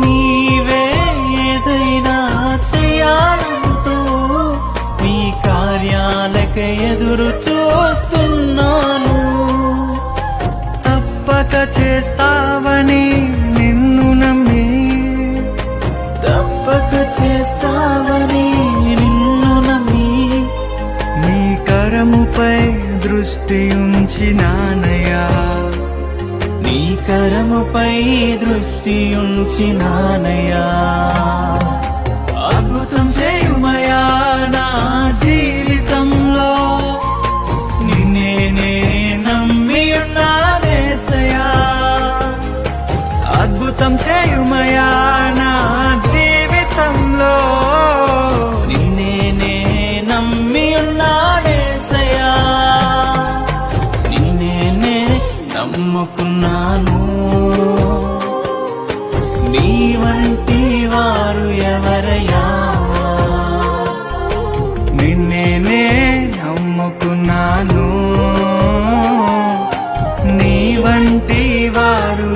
నీవే ఏదైనా చేయాలంటూ నీ కార్యాలకే ఎదురు చూస్తున్నాను. తప్పక చేస్తావని నిన్ను నమ్మి, తప్పక చేస్తావని నిన్ను నమ్మి నీ కరముపై దృష్టి ఉంచినానయ్యా, నీ కరముపై దృష్టి ఉంచినానయ్యా. అద్భుతం చేయుమయా నా జీవితంలో, నిన్నే నమ్మి ఉన్నానేసయ్యా. అద్భుతం చేయుమయా నా జీవితంలో, నిన్నే నమ్మి ఉన్నానేసయ్యా. నిన్నే నమ్ముకున్నాను, నీ వంటి వారు ఎవరయ్యా. నిన్నే నమ్ముకున్నాను, నీ వంటి వారు